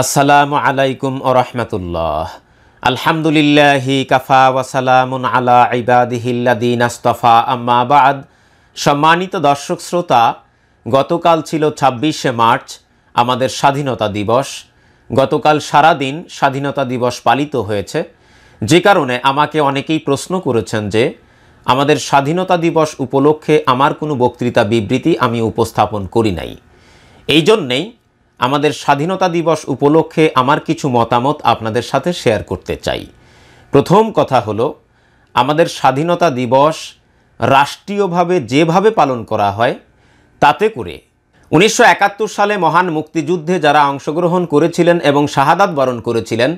আসসালামু আলাইকুম ওয়া রাহমাতুল্লাহ। আলহামদুলিল্লাহি কাফা ওয়া সালামুন আলা ইবাদিহিল্লাযীনা ইসতাফা, আম্মা বা'দ। সম্মানিত দর্শক শ্রোতা, গতকাল ছিল ২৬শে মার্চ, আমাদের স্বাধীনতা দিবস। গতকাল সারাদিন স্বাধীনতা দিবস পালিত হয়েছে, যে কারণে আমাকে অনেকেই প্রশ্ন করেছেন যে আমাদের স্বাধীনতা দিবস উপলক্ষে আমার কোনো বক্তৃতা বিবৃতি আমি উপস্থাপন করি নাই। এই জন্যেই আমাদের স্বাধীনতা দিবস উপলক্ষে আমার কিছু মতামত আপনাদের সাথে শেয়ার করতে চাই। প্রথম কথা হলো, আমাদের স্বাধীনতা দিবস রাষ্ট্রীয়ভাবে যেভাবে পালন করা হয় তাতে করে ১৯৭১ সালে মহান মুক্তিযুদ্ধে যারা অংশগ্রহণ করেছিলেন এবং শাহাদাত বরণ করেছিলেন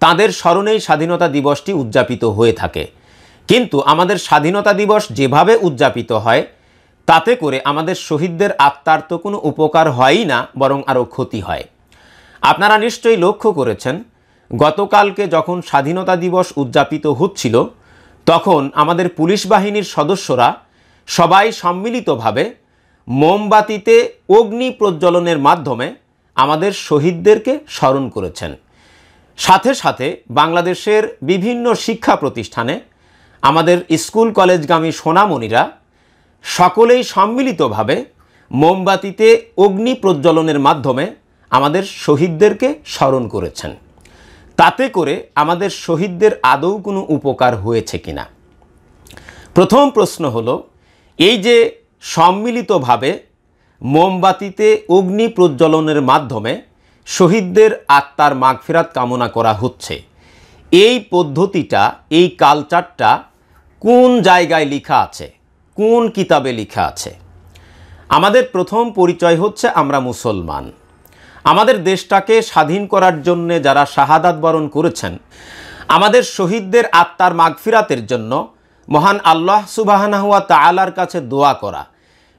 তাদের স্মরণেই স্বাধীনতা দিবসটি উদযাপিত হয়ে থাকে। কিন্তু আমাদের স্বাধীনতা দিবস যেভাবে উদযাপিত হয় তাতে করে আমাদের শহীদদের আত্মার তো কোনো উপকার হয়ই না, বরং আরও ক্ষতি হয়। আপনারা নিশ্চয়ই লক্ষ্য করেছেন, গতকালকে যখন স্বাধীনতা দিবস উদযাপিত হচ্ছিল তখন আমাদের পুলিশ বাহিনীর সদস্যরা সবাই সম্মিলিতভাবে মোমবাতিতে অগ্নি প্রজ্বলনের মাধ্যমে আমাদের শহীদদেরকে স্মরণ করেছেন। সাথে সাথে বাংলাদেশের বিভিন্ন শিক্ষা প্রতিষ্ঠানে আমাদের স্কুল কলেজগামী সোনামণিরা সকলেই সম্মিলিতভাবে মোমবাতিতে অগ্নি প্রজ্বলনের মাধ্যমে আমাদের শহীদদেরকে স্মরণ করেছেন। তাতে করে আমাদের শহীদদের আদৌ কোনো উপকার হয়েছে কিনা? প্রথম প্রশ্ন হলো, এই যে সম্মিলিতভাবে মোমবাতিতে অগ্নি প্রজ্বলনের মাধ্যমে শহীদদের আত্মার মাগফিরাত কামনা করা হচ্ছে, এই পদ্ধতিটা, এই কালচারটা কোন জায়গায় লেখা আছে, কোন কিতাবে লেখা আছে? আমাদের প্রথম পরিচয় হচ্ছে আমরা মুসলমান। আমাদের দেশটাকে স্বাধীন করার জন্যে যারা শাহাদাত বরণ করেছেন, আমাদের শহীদদের আত্মার মাগফিরাতের জন্য মহান আল্লাহ সুবহানাহু ওয়া তাআলার কাছে দোয়া করা,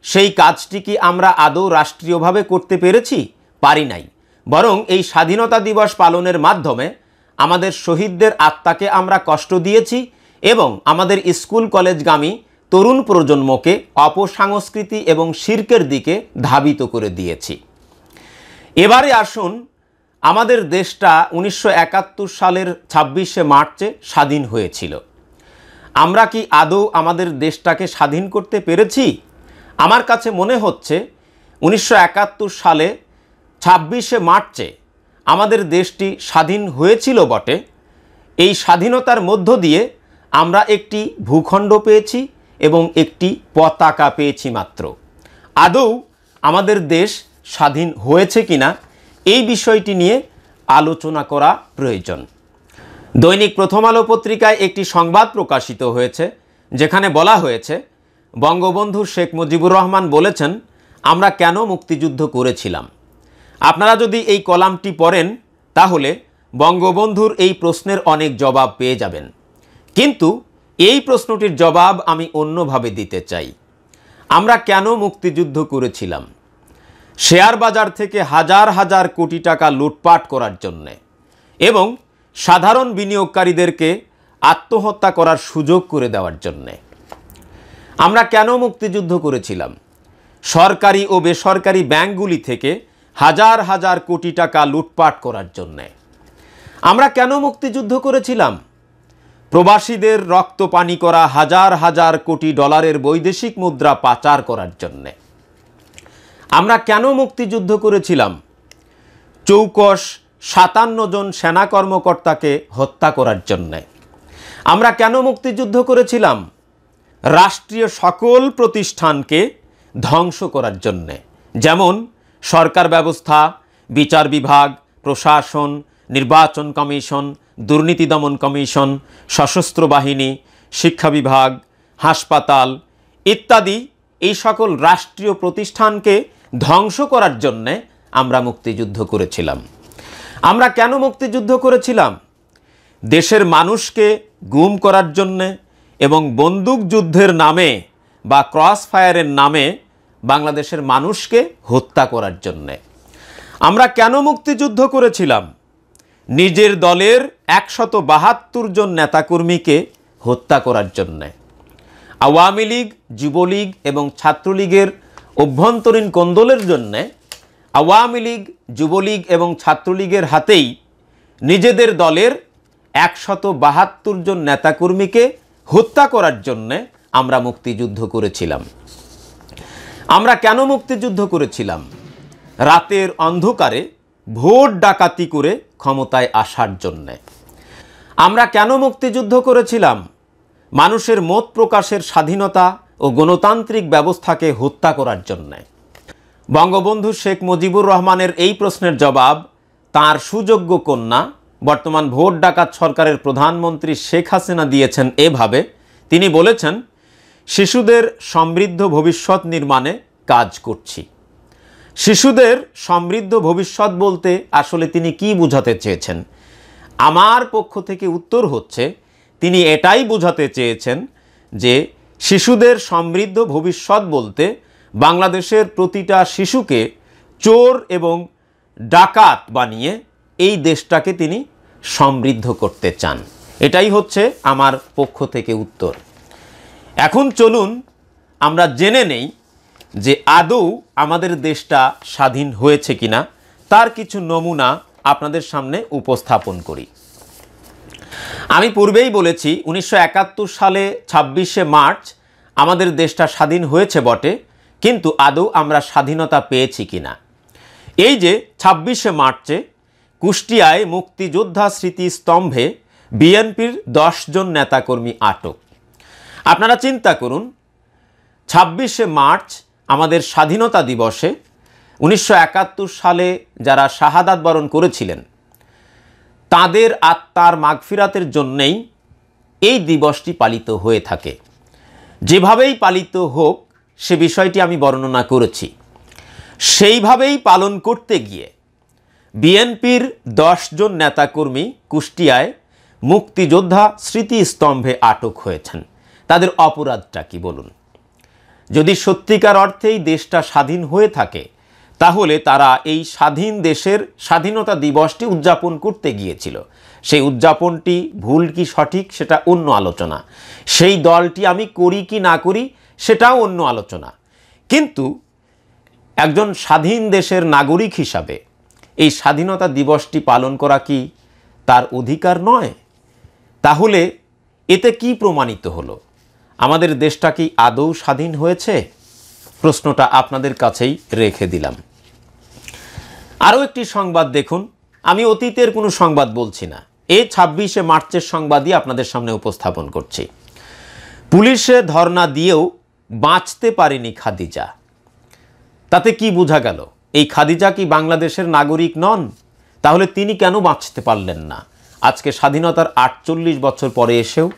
সেই কাজটি কি আমরা আদৌ রাষ্ট্রীয়ভাবে করতে পেরেছি? পারি নাই। বরং এই স্বাধীনতা দিবস পালনের মাধ্যমে আমাদের শহীদদের আত্মাকে আমরা কষ্ট দিয়েছি এবং আমাদের স্কুল কলেজগামী তরুণ প্রজন্মকে অপসংস্কৃতি এবং শিরকের দিকে ধাবিত করে দিয়েছি। এবারে আসুন, আমাদের দেশটা ১৯৭১ সালের ২৬শে মার্চে স্বাধীন হয়েছিল। আমরা কি আদৌ আমাদের দেশটাকে স্বাধীন করতে পেরেছি? আমার কাছে মনে হচ্ছে ১৯৭১ সালে ২৬শে মার্চে আমাদের দেশটি স্বাধীন হয়েছিল বটে। এই স্বাধীনতার মধ্য দিয়ে আমরা একটি ভূখণ্ড পেয়েছি এবং একটি পতাকা পেয়েছি মাত্র। আদৌ আমাদের দেশ স্বাধীন হয়েছে কিনা এই বিষয়টি নিয়ে আলোচনা করা প্রয়োজন। দৈনিক প্রথম আলো পত্রিকায় একটি সংবাদ প্রকাশিত হয়েছে, যেখানে বলা হয়েছে বঙ্গবন্ধু শেখ মুজিবুর রহমান বলেছেন, আমরা কেন মুক্তিযুদ্ধ করেছিলাম। আপনারা যদি এই কলামটি পড়েন তাহলে বঙ্গবন্ধুর এই প্রশ্নের অনেক জবাব পেয়ে যাবেন। কিন্তু এই প্রশ্নটির জবাব আমি অন্যভাবে দিতে চাই। আমরা কেন মুক্তিযুদ্ধ করেছিলাম? শেয়ার বাজার থেকে হাজার হাজার কোটি টাকা লুটপাট করার জন্যে এবং সাধারণ বিনিয়োগকারীদেরকে আত্মহত্যা করার সুযোগ করে দেওয়ার জন্যে। আমরা কেন মুক্তিযুদ্ধ করেছিলাম? সরকারি ও বেসরকারি ব্যাংকগুলি থেকে হাজার হাজার কোটি টাকা লুটপাট করার জন্যে। আমরা কেন মুক্তিযুদ্ধ করেছিলাম? প্রবাসীদের রক্ত পানি করা হাজার হাজার কোটি ডলারের বৈদেশিক মুদ্রা পাচার করার জন্যে। আমরা কেন মুক্তিযুদ্ধ করেছিলাম? চৌকস ৫৭ জন সেনা কর্মকর্তাকে হত্যা করার জন্যে। আমরা কেন মুক্তিযুদ্ধ করেছিলাম? রাষ্ট্রীয় সকল প্রতিষ্ঠানকে ধ্বংস করার জন্যে, যেমন সরকার ব্যবস্থা, বিচার বিভাগ, প্রশাসন, নির্বাচন কমিশন, দুর্নীতি দমন কমিশন, সশস্ত্র বাহিনী, শিক্ষা বিভাগ, হাসপাতাল ইত্যাদি। এই সকল রাষ্ট্রীয় প্রতিষ্ঠানকে ধ্বংস করার জন্যে আমরা মুক্তিযুদ্ধ করেছিলাম। আমরা কেন মুক্তিযুদ্ধ করেছিলাম? দেশের মানুষকে গুম করার জন্যে এবং বন্দুক যুদ্ধের নামে বা ক্রস ফায়ারের নামে বাংলাদেশের মানুষকে হত্যা করার জন্যে। আমরা কেন মুক্তিযুদ্ধ করেছিলাম? নিজের দলের ১৭২ জন নেতাকর্মীকে হত্যা করার জন্যে। আওয়ামী লীগ, যুবলীগ এবং ছাত্রলীগের অভ্যন্তরীণ কোন্দলের জন্যে আওয়ামী লীগ, যুবলীগ এবং ছাত্রলীগের হাতেই নিজেদের দলের ১৭২ জন নেতাকর্মীকে হত্যা করার জন্যে আমরা মুক্তিযুদ্ধ করেছিলাম। আমরা কেন মুক্তিযুদ্ধ করেছিলাম? রাতের অন্ধকারে ভোট ডাকাতি করে ক্ষমতায় আসার জন্যে। আমরা কেন মুক্তিযুদ্ধ করেছিলাম? মানুষের মত প্রকাশের স্বাধীনতা ও গণতান্ত্রিক ব্যবস্থাকে হত্যা করার জন্যে। বঙ্গবন্ধু শেখ মুজিবুর রহমানের এই প্রশ্নের জবাব তার সুযোগ্য কন্যা, বর্তমান ভোট ডাকাত সরকারের প্রধানমন্ত্রী শেখ হাসিনা দিয়েছেন এভাবে। তিনি বলেছেন, শিশুদের সমৃদ্ধ ভবিষ্যৎ নির্মাণে কাজ করছি। শিশুদের সমৃদ্ধ ভবিষ্যৎ বলতে আসলে তিনি কি বোঝাতে চেয়েছেন? আমার পক্ষ থেকে উত্তর হচ্ছে, তিনি এটাই বোঝাতে চেয়েছেন যে শিশুদের সমৃদ্ধ ভবিষ্যৎ বলতে বাংলাদেশের প্রতিটা শিশুকে চোর এবং ডাকাত বানিয়ে এই দেশটাকে তিনি সমৃদ্ধ করতে চান। এটাই হচ্ছে আমার পক্ষ থেকে উত্তর। এখন চলুন আমরা জেনে নেই যে আদৌ আমাদের দেশটা স্বাধীন হয়েছে কিনা, তার কিছু নমুনা আপনাদের সামনে উপস্থাপন করি। আমি পূর্বেই বলেছি 1971 সালে 26শে মার্চ আমাদের দেশটা স্বাধীন হয়েছে বটে, কিন্তু আদৌ আমরা স্বাধীনতা পেয়েছি কিনা। এই যে 26শে মার্চে কুষ্টিয়ায় মুক্তিযোদ্ধা স্মৃতিস্তম্ভে বিএনপির 10 জন নেতাকর্মী আটক। আপনারা চিন্তা করুন, 26শে মার্চ আমাদের স্বাধীনতা দিবসে 1971 সালে যারা শাহাদাত বরণ করেছিলেন তাদের আত্মার মাগফিরাতের জন্যেই এই দিবসটি পালিত হয়ে থাকে। যেভাবেই পালিত হোক সে বিষয়টি আমি বর্ণনা করেছি। সেইভাবেই পালন করতে গিয়ে বিএনপির 10 জন নেতাকর্মী কুষ্টিয়ায় মুক্তিযোদ্ধা স্মৃতিস্তম্ভে আটক হয়েছেন। তাদের অপরাধটা কি বলুন? যদি সত্যিকার অর্থেই দেশটা স্বাধীন হয়ে থাকে তাহলে তারা এই স্বাধীন দেশের স্বাধীনতা দিবসটি উদযাপন করতে গিয়েছিল। সেই উদযাপনটি ভুল কি সঠিক সেটা অন্য আলোচনা। সেই দলটি আমি করি কি না করি সেটাও অন্য আলোচনা। কিন্তু একজন স্বাধীন দেশের নাগরিক হিসাবে এই স্বাধীনতা দিবসটি পালন করা কি তার অধিকার নয়? তাহলে এতে কি প্রমাণিত হলো? আমাদের দেশটা কি আদৌ স্বাধীন হয়েছে? প্রশ্নটা আপনাদের কাছেই রেখে দিলাম। আরও একটি সংবাদ দেখুন। আমি অতীতের কোনো সংবাদ বলছি না, এই 26শে মার্চের সংবাদই আপনাদের সামনে উপস্থাপন করছি। পুলিশে ধর্ণা দিয়েও বাঁচতে পারেনি খাদিজা। তাতে কি বোঝা গেল? এই খাদিজা কি বাংলাদেশের নাগরিক নন? তাহলে তিনি কেন বাঁচতে পারলেন না আজকে স্বাধীনতার 48 বছর পরে এসেও?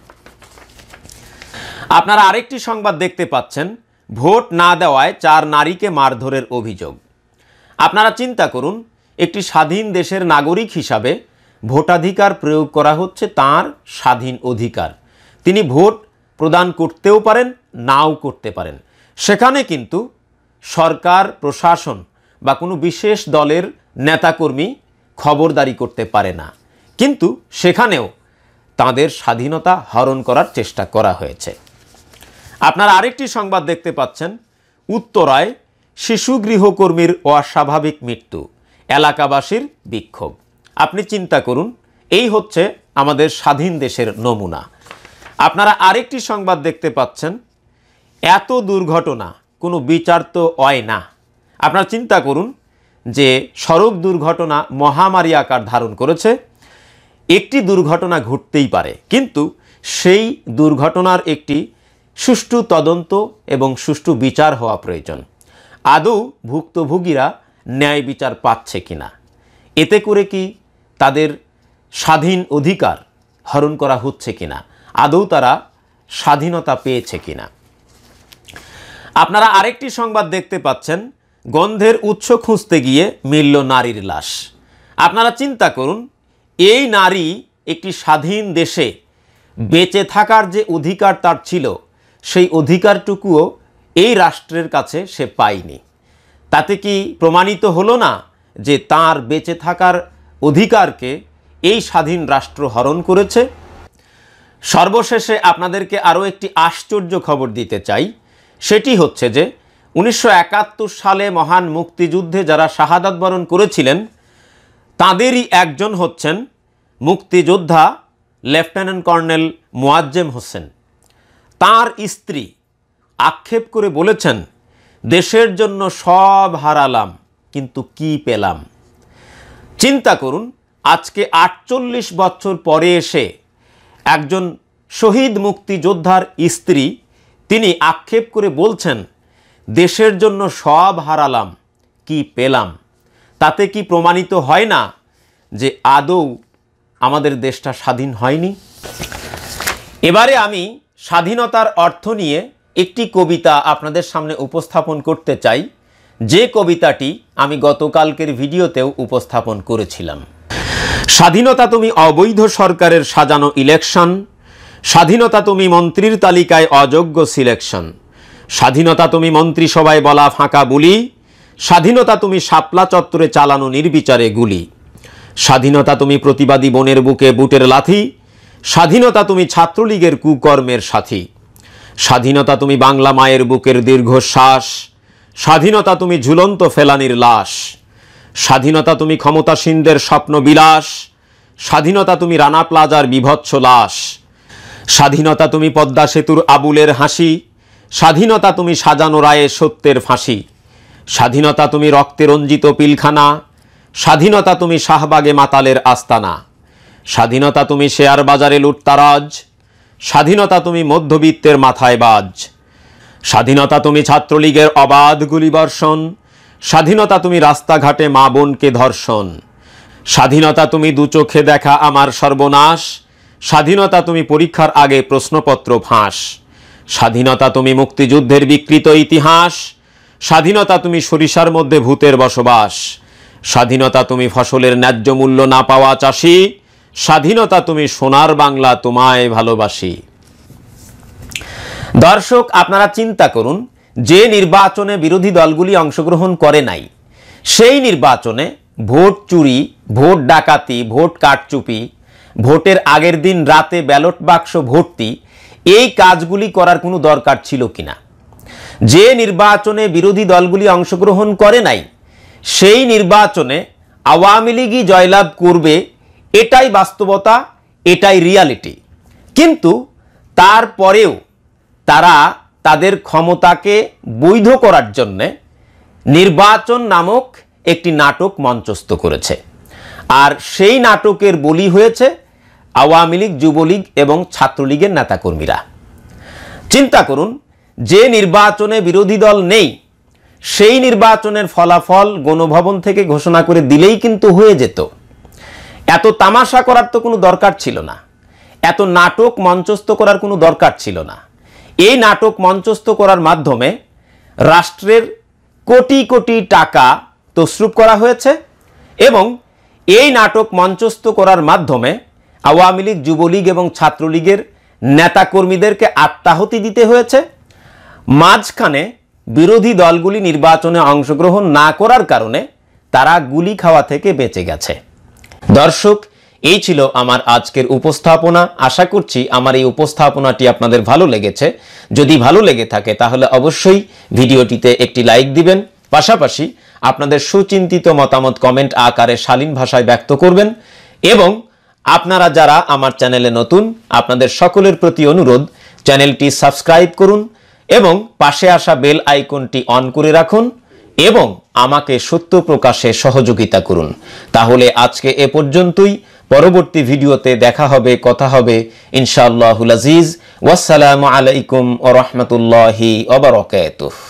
আপনারা আরেকটি সংবাদ দেখতে পাচ্ছেন, ভোট না দেওয়ায় 4 নারীকে মারধরের অভিযোগ। আপনারা চিন্তা করুন, একটি স্বাধীন দেশের নাগরিক হিসাবে ভোটাধিকার প্রয়োগ করা হচ্ছে তার স্বাধীন অধিকার। তিনি ভোট প্রদান করতেও পারেন, নাও করতে পারেন। সেখানে কিন্তু সরকার, প্রশাসন বা কোনো বিশেষ দলের নেতাকর্মী খবরদারি করতে পারে না। কিন্তু সেখানেও তাদের স্বাধীনতা হরণ করার চেষ্টা করা হয়েছে। আপনারা আরেকটি সংবাদ দেখতে পাচ্ছেন, উত্তরায় শিশু গৃহকর্মীর অস্বাভাবিক মৃত্যু, এলাকাবাসীর বিক্ষোভ। আপনি চিন্তা করুন, এই হচ্ছে আমাদের স্বাধীন দেশের নমুনা। আপনারা আরেকটি সংবাদ দেখতে পাচ্ছেন, এত দুর্ঘটনা কোনো বিচার তো হয় না। আপনারা চিন্তা করুন যে সড়ক দুর্ঘটনা মহামারী আকার ধারণ করেছে। একটি দুর্ঘটনা ঘটতেই পারে, কিন্তু সেই দুর্ঘটনার একটি সুষ্ঠু তদন্ত এবং সুষ্ঠু বিচার হওয়া প্রয়োজন। আদৌ ভুক্তভোগীরা ন্যায় বিচার পাচ্ছে কিনা, এতে করে কি তাদের স্বাধীন অধিকার হরণ করা হচ্ছে কিনা, আদৌ তারা স্বাধীনতা পেয়েছে কিনা। আপনারা আরেকটি সংবাদ দেখতে পাচ্ছেন, গন্ধের উৎস খুঁজতে গিয়ে মিলল নারীর লাশ। আপনারা চিন্তা করুন, এই নারী একটি স্বাধীন দেশে বেঁচে থাকার যে অধিকার তার ছিল, সেই অধিকারটুকুও এই রাষ্ট্রের কাছে সে পায়নি। তাতে কি প্রমাণিত হলো না যে তার বেঁচে থাকার অধিকারকে এই স্বাধীন রাষ্ট্র হরণ করেছে? সর্বশেষে আপনাদেরকে আরও একটি আশ্চর্য খবর দিতে চাই। সেটি হচ্ছে যে 1971 সালে মহান মুক্তিযুদ্ধে যারা শাহাদাত বরণ করেছিলেন তাদেরই একজন হচ্ছেন মুক্তিযোদ্ধা লেফটেন্যান্ট কর্নেল মোয়াজ্জেম হোসেন। তার স্ত্রী আক্ষেপ করে বলেছেন, দেশের জন্য সব হারালাম কিন্তু কি পেলাম। চিন্তা করুন, আজকে 48 বছর পরে এসে একজন শহীদ মুক্তিযোদ্ধার স্ত্রী তিনি আক্ষেপ করে বলছেন, দেশের জন্য সব হারালাম কি পেলাম। তাতে কি প্রমাণিত হয় না যে আদৌ আমাদের দেশটা স্বাধীন হয়নি? এবারে আমি স্বাধীনতার অর্থ নিয়ে একটি কবিতা আপনাদের সামনে উপস্থাপন করতে চাই, যে কবিতাটি আমি গতকালকের ভিডিওতেও উপস্থাপন করেছিলাম। স্বাধীনতা তুমি অবৈধ সরকারের সাজানো ইলেকশন, স্বাধীনতা তুমি মন্ত্রীর তালিকায় অযোগ্য সিলেকশন, স্বাধীনতা তুমি মন্ত্রিসভায় বলা ফাঁকা বুলি, স্বাধীনতা তুমি শাপলা চত্বরে চালানো নির্বিচারে গুলি, স্বাধীনতা তুমি প্রতিবাদী বনের বুকে বুটের লাথি, স্বাধীনতা তুমি ছাত্রলীগের কুকর্মের সাথী, স্বাধীনতা তুমি বাংলা মায়ের বুকের দীর্ঘশ্বাস, স্বাধীনতা তুমি ঝুলন্ত ফেলানির লাশ, স্বাধীনতা তুমি ক্ষমতাসীনদের স্বপ্ন বিলাস, স্বাধীনতা তুমি রানা প্লাজার বিভৎস লাশ, স্বাধীনতা তুমি পদ্মা সেতুর আবুলের হাসি, স্বাধীনতা তুমি সাজানো রায়ে সত্যের ফাঁসি, স্বাধীনতা তুমি রক্তে রঞ্জিত পিলখানা, স্বাধীনতা তুমি শাহবাগে মাতালের আস্তানা, স্বাধীনতা তুমি শেয়ার বাজারে লুটতারাজ, স্বাধীনতা তুমি মধ্যবিত্তের মাথায় বাজ, স্বাধীনতা তুমি ছাত্রলীগের অবাধ গুলিবর্ষণ, স্বাধীনতা তুমি রাস্তাঘাটে মা বোনকে ধর্ষণ, স্বাধীনতা তুমি দু চোখে দেখা আমার সর্বনাশ, স্বাধীনতা তুমি পরীক্ষার আগে প্রশ্নপত্র ফাঁস, স্বাধীনতা তুমি মুক্তিযুদ্ধের বিকৃত ইতিহাস, স্বাধীনতা তুমি সরিষার মধ্যে ভূতের বসবাস, স্বাধীনতা তুমি ফসলের ন্যায্য মূল্য না পাওয়া চাষি, স্বাধীনতা তুমি সোনার বাংলা তোমায় ভালোবাসি। দর্শক, আপনারা চিন্তা করুন, যে নির্বাচনে বিরোধী দলগুলি অংশগ্রহণ করে নাই, সেই নির্বাচনে ভোট চুরি, ভোট ডাকাতি, ভোট কারচুপি, ভোটের আগের দিন রাতে ব্যালট বাক্স ভর্তি, এই কাজগুলি করার কোনো দরকার ছিল কিনা? যে নির্বাচনে বিরোধী দলগুলি অংশগ্রহণ করে নাই, সেই নির্বাচনে আওয়ামী লীগই জয়লাভ করবে, এটাই বাস্তবতা, এটাই রিয়ালিটি। কিন্তু তারপরেও তারা তাদের ক্ষমতাকে বৈধ করার জন্যে নির্বাচন নামক একটি নাটক মঞ্চস্থ করেছে। আর সেই নাটকের বলি হয়েছে আওয়ামী লীগ, যুবলীগ এবং ছাত্রলীগের নেতাকর্মীরা। চিন্তা করুন, যে নির্বাচনে বিরোধী দল নেই, সেই নির্বাচনের ফলাফল গণভবন থেকে ঘোষণা করে দিলেই কিন্তু হয়ে যেত। এত তামাশা করার তো কোনো দরকার ছিল না, এত নাটক মঞ্চস্থ করার কোনো দরকার ছিল না। এই নাটক মঞ্চস্থ করার মাধ্যমে রাষ্ট্রের কোটি কোটি টাকা তছরূপ করা হয়েছে এবং এই নাটক মঞ্চস্থ করার মাধ্যমে আওয়ামী লীগ, যুবলীগ এবং ছাত্রলীগের নেতাকর্মীদেরকে আত্মাহুতি দিতে হয়েছে। মাঝখানে বিরোধী দলগুলি নির্বাচনে অংশগ্রহণ না করার কারণে তারা গুলি খাওয়া থেকে বেঁচে গেছে। দর্শক, এই ছিল আমার আজকের উপস্থাপনা। আশা করছি আমার এই উপস্থাপনাটি আপনাদের ভালো লেগেছে। যদি ভালো লেগে থাকে তাহলে অবশ্যই ভিডিওটিতে একটি লাইক দিবেন, পাশাপাশি আপনাদের সুচিন্তিত মতামত কমেন্ট আকারে শালীন ভাষায় ব্যক্ত করবেন এবং আপনারা যারা আমার চ্যানেলে নতুন, আপনাদের সকলের প্রতি অনুরোধ, চ্যানেলটি সাবস্ক্রাইব করুন এবং পাশে আসা বেল আইকনটি অন করে রাখুন এবং আমাকে সত্য প্রকাশে সহযোগিতা করুন। তাহলে আজকে এ পর্যন্তই। পরবর্তী ভিডিওতে দেখা হবে, কথা হবে ইনশাআল্লাহুল আজিজ। ওয়াসসালামু আলাইকুম ওয়া রাহমাতুল্লাহি ওয়া বারাকাতুহু।